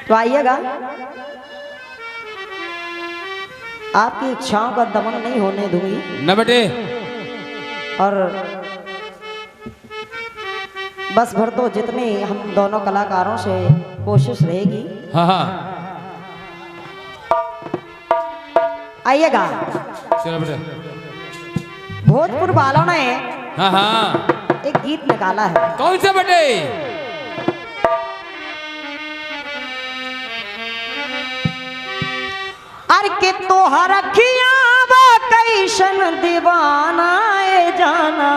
तो आइएगा, आपकी इच्छाओं का दमन नहीं होने दूंगी न बेटे। और बस भर तो जितनी हम दोनों कलाकारों से कोशिश रहेगी। हाँ हाँ आइएगा। चलो बेटे। भोजपुर वालों ने हाँ हाँ एक गीत निकाला है। कौन सा बेटे? अर के तोहर अखियां बा कैसन दीवाना ए जाना।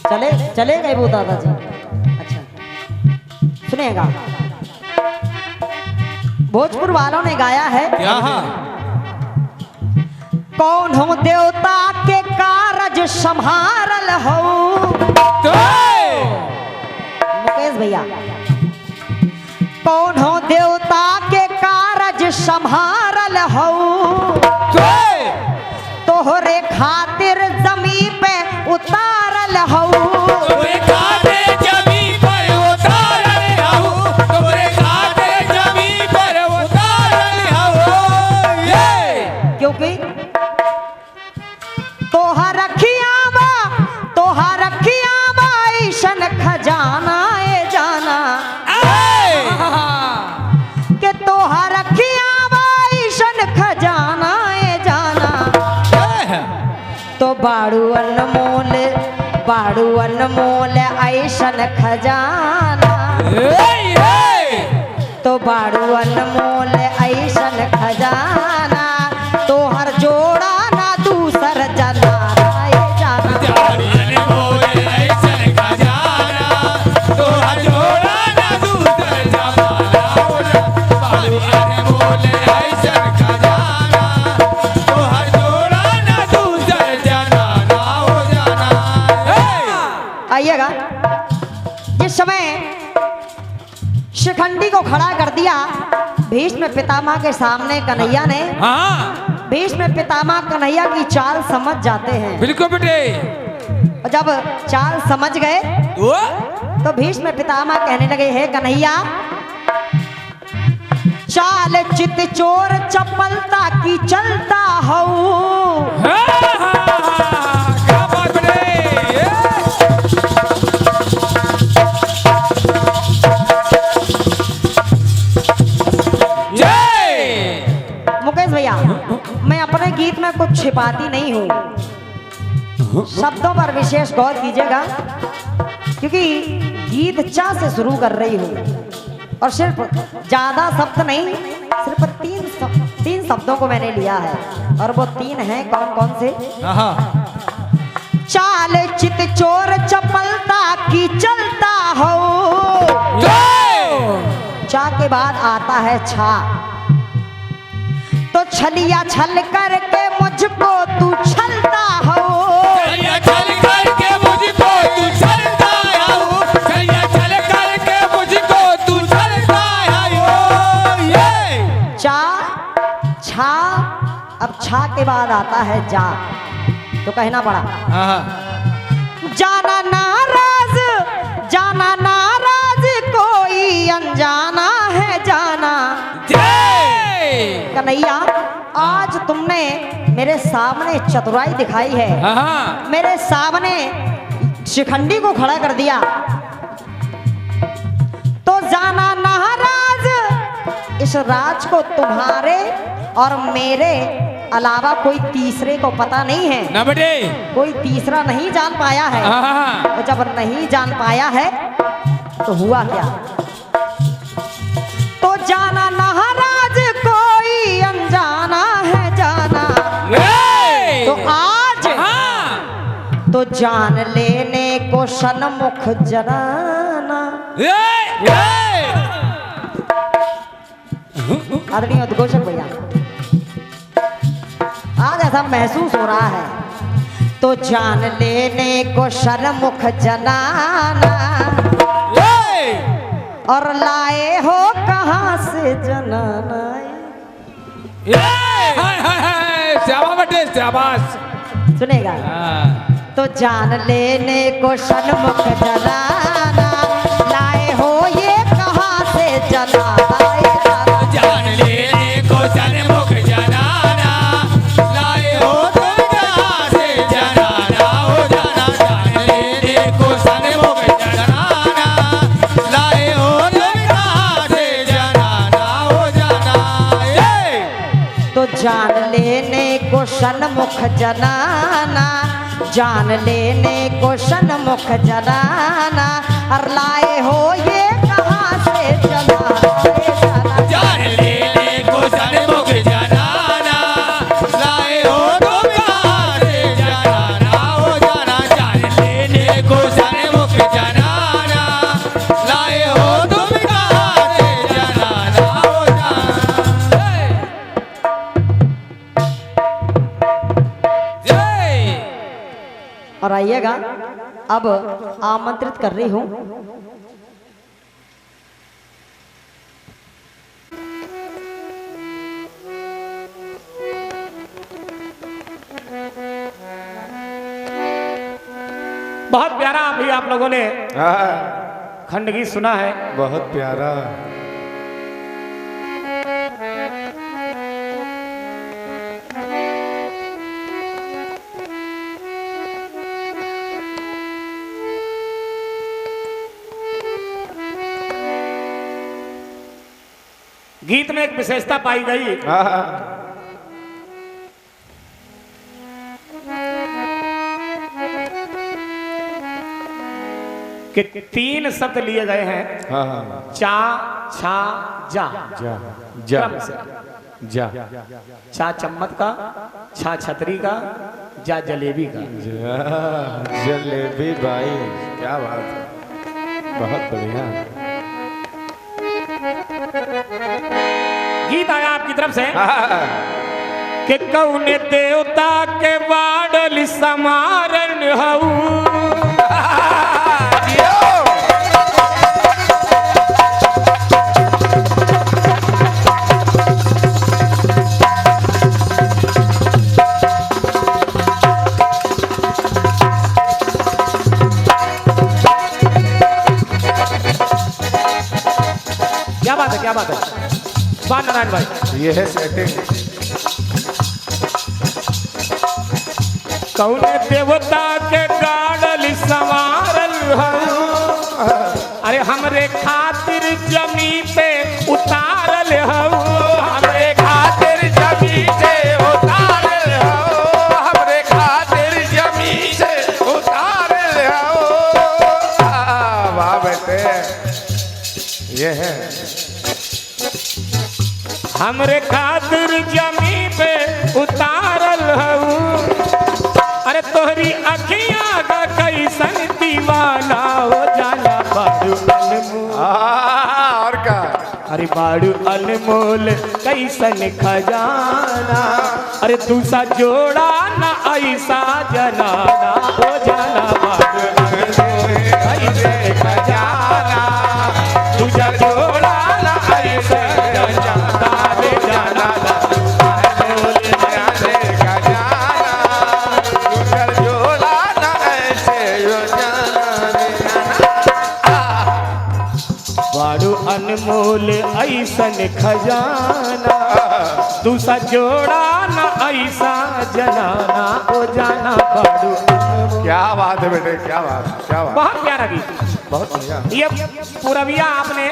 चले चले गए वो दादाजी। अच्छा सुनिएगा, भोजपुर वालों ने गाया है। क्या? कौन हो देवता के कारज संभारल हो। मुकेश भैया, कौन हो देवता के कारज संभारल हो। तोहरे खातिर जमी पे उतारल हो। क्योंकि तोहर अखियां बा ऐसन खजाना ए जाना। के तोहर अखियां बा ऐसन खजाना ए जाना। तो बाड़ू अनमोल ऐसन खजाना। तो बाड़ू अनमोल ऐसन खजाना। तोहर जोड़ा ना दूसर जना ए जाना। आइएगा, जिस समय शिखंडी को खड़ा कर दिया भीष्म पितामह के सामने कन्हैया ने। हाँ भीष्म पितामह कन्हैया की चाल समझ जाते हैं। बिल्कुल बेटे। और जब चाल समझ गए तो भीष्म पितामह कहने लगे, हे कन्हैया, चाल चित चोर चपलता की चलता हो। क्या बात बेटे? मुकेश भैया, मैं अपने गीत में कुछ छिपाती नहीं हूँ। शब्दों पर विशेष गौर कीजिएगा, क्योंकि गीत चा से शुरू कर रही हूँ और सिर्फ ज्यादा शब्द नहीं, सिर्फ तीन शब्दों को मैंने लिया है। और वो तीन हैं, कौन कौन से? चाल चित चोर चपलता की चलता हो। चा के बाद आता है छा। तो छलिया छल करके मुझको तू छलता हो। छलिया छल करके मुझको तू छलता हो। छलिया छल करके मुझको तू छलता हो। ये चा छा, अब छा के बाद आता है जा। तो कहना पड़ा, जाना नाराज कोई अनजाना है जाना। कन्हैया, आज तुमने मेरे सामने चतुराई दिखाई है। मेरे सामने शिखंडी को खड़ा कर दिया। तो जाना नाराज, इस राज को तुम्हारे और मेरे अलावा कोई तीसरे को पता नहीं है ना बेटे। कोई तीसरा नहीं जान पाया है। तो जब नहीं जान पाया है तो हुआ क्या? तो जाना नाराज कोई अनजाना है जाना। तो आज तो जान लेने को सन्मुख जनाना। आदरणीय उद्घोषक भैया, ऐसा महसूस हो रहा है तो जान लेने को शर्मुख जनाना, और लाए हो कहाँ से जनाना। शाबाश बेटे शाबाश। सुनेगा तो जान लेने को शर्मुख जनाना, लाए हो ये कहाँ से जनाना। जान लेने को शर्मुख जनाना, लाए हो तुम कहाँ से जनाना। हो जाना जान लेने को शर्मुख जनाना, लाए हो तुम कहाँ से जनाना। हो जाना तो जान लेने को शर्मुख जनाना, जान लेने को शर्मुख जनाना, और लाए हो ये कहाँ से जनाना। जान लेने को शर्मुख जनाना, लाए हो तुम कहाँ से जनाना। हो जाना जान लेने को शर्मुख जनाना, लाए हो तुम कहाँ से जनाना। हो जाना जय। और आइएगा अब आमंत्रित कर रही हूँ बहुत प्यारा अभी आप लोगों ने खंड गीत सुना है। बहुत प्यारा। गीत में एक विशेषता पाई गई कि 3 शब्द लिए गए हैं, चा छा जा। जा जा क्रम से। जा चा चम्मच का, छा छतरी का, जा जलेबी का। जलेबी भाई क्या बात है, बहुत बढ़िया। गीत आया आपकी तरफ से कि कौन देवता के बाडल समारण हऊ। क्या बात है वाह नारायण भाई। ये है सेटिंग। कौन देवता के गाड़ल संवारल हऊ, अरे हमरे खातिर जमी पे उतारल हऊ। हमरे खातिर जमी से उतारल हऊ, हमरे खातिर जमी से उतारल हऊ। वाह बेटे ये है। हमरे खातिर जमी पे उतारल हऊ, अरे तोहरी अखियां का कैसन दीवाना हो जाना। बाड़ू अनमोल और का अरे बाड़ू अनमोल कैसन खजाना, अरे तू सा जोड़ा ना ऐसा जनाना हो जाना। बाड़ू अनमोल कैसन खजाना, तुझा जोड़ा ना ऐसा जनाना। ले जाना बाड़ू अनमोल ऐसन खजाना, दूसरा जोड़ा न ऐसा जनाना हो जाना। बाड़ू क्या बात है बेटे क्या बात क्या बात। बहुत प्यारा गीत। बहुत बढ़िया। ये पूरबिया आपने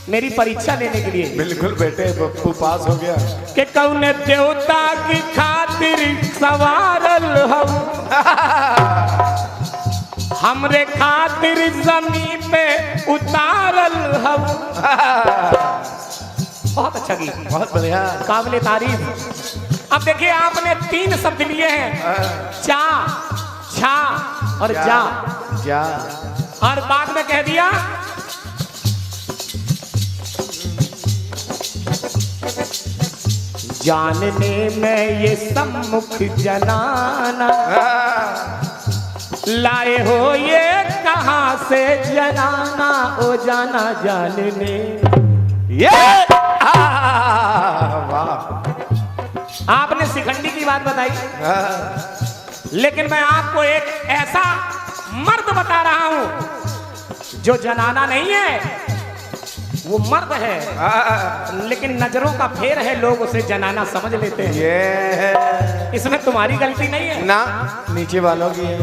मेरी परीक्षा लेने के लिए बिल्कुल बेटे पप्पू पास हो गया। कि कौन देवता की खातिर सवारल हऊ, हमरे खातिर जमीन पे उतारल हऊ। बहुत अच्छा गीत, बहुत बढ़िया काबिले तारीफ। अब देखिए आपने 3 शब्द लिए हैं, चा छा और जा, जा और बाद में कह दिया जानने में ये सम्मुख जनाना लाए हो ये कहाँ से जनाना ओ जाना जानने ये वाह आपने शिखंडी की बात बताई लेकिन मैं आपको एक ऐसा मर्द बता रहा हूं जो जनाना नहीं है वो मर्द है लेकिन नजरों का फेर है लोग उसे जनाना समझ लेते हैं ये इसमें तुम्हारी गलती नहीं है ना नीचे वालों की है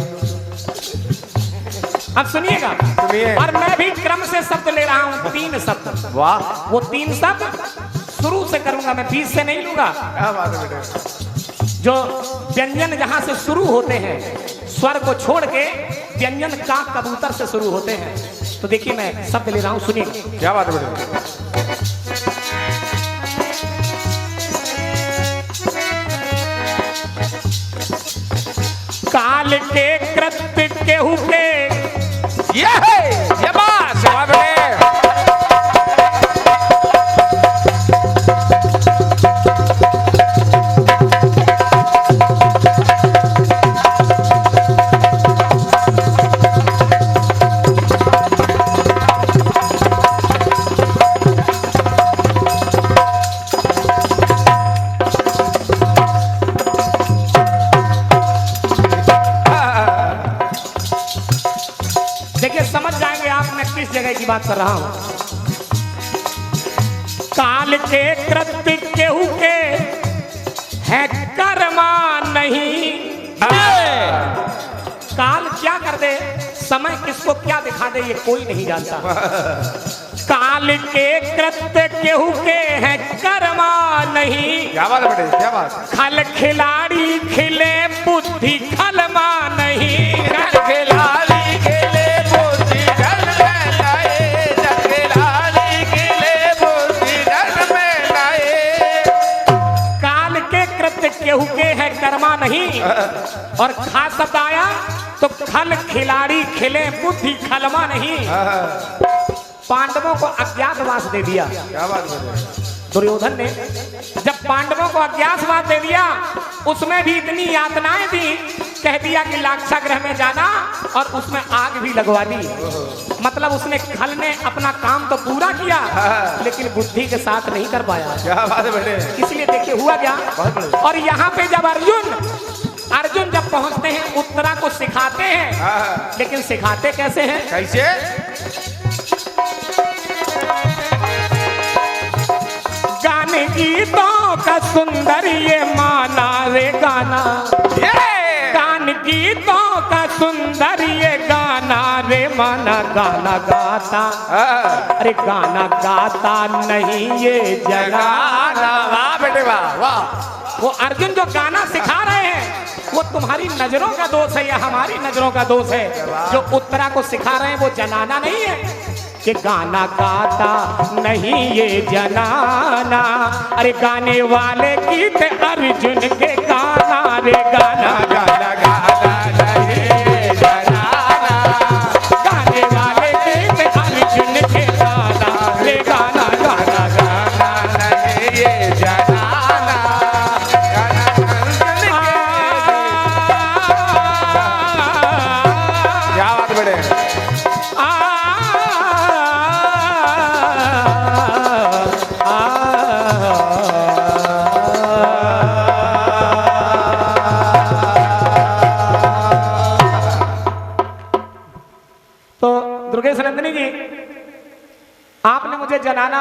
अब सुनिएगा सुनिए। और मैं भी क्रम से शब्द ले रहा हूं 3 शब्द वाह वो 3 शब्द शुरू से करूंगा मैं बीच से नहीं लूंगा क्या बात है बेटे जो व्यंजन जहां से शुरू होते हैं स्वर को छोड़ के व्यंजन का कबूतर से शुरू होते हैं तो देखिए मैं शब्द ले रहा हूं सुनिए क्या बात है बेटे काल के कृत्य केहू के ये बात वाह बेटे देखिए समझ जाएंगे आप मैं किस जगह की बात कर रहा हूं काल के कृत्य केहू के है कर्मा नहीं काल क्या कर दे समय किसको क्या दिखा दे ये कोई नहीं जानता काल के कृत्य केहू के है कर्मा नहीं क्या बात है बेटे क्या बात खल खिलाड़ी खिले बुद्धि खलमा नहीं खल खिलाड़ी खिले बुद्धि घर में लाए जगलाली किले बुद्धि घर में लाए काल के कृत्य केहू के है कर्मा नहीं और खास शब्द आया तो खल खिलाड़ी खिले बुद्धि खलमा नहीं पांडवों को अज्ञातवास दे दिया क्या बात है बेटे दुर्योधन ने जब पांडवों को अज्ञातवास दे दिया उसमें भी इतनी यातनाएं दी कह दिया कि लाक्षागृह में जाना और उसमें आग भी लगवा दी मतलब उसने खल ने अपना काम तो पूरा किया लेकिन बुद्धि के साथ नहीं कर पाया क्या बात है बेटे इसलिए देखिए हुआ क्या और यहाँ पे जब अर्जुन जब पहुंचते हैं उत्तरा को सिखाते हैं लेकिन सिखाते कैसे हैं कैसे गाने गीतों का सुंदर ये माना रे गाना गान गीतों का सुंदर ये गाना रे माना गाना गाता अरे गाना गाता नहीं ये जगाना वाह बेटे वाह वाह वो अर्जुन जो गाना सिखा रहे हैं वो तुम्हारी नजरों का दोष है या हमारी नजरों का दोष है जो उत्तरा को सिखा रहे हैं वो जनाना नहीं है कि गाना गाता नहीं ये जनाना अरे गाने वाले गीत अर्जुन के गाना रे गाना गाना गाना नहीं जनाना गाने वाले गीत अर्जुन के गाना रे गाना गाना गाना नहीं ये जनाना क्या बात बेटे तो दुर्गेश नंदिनी जी आपने मुझे जनाना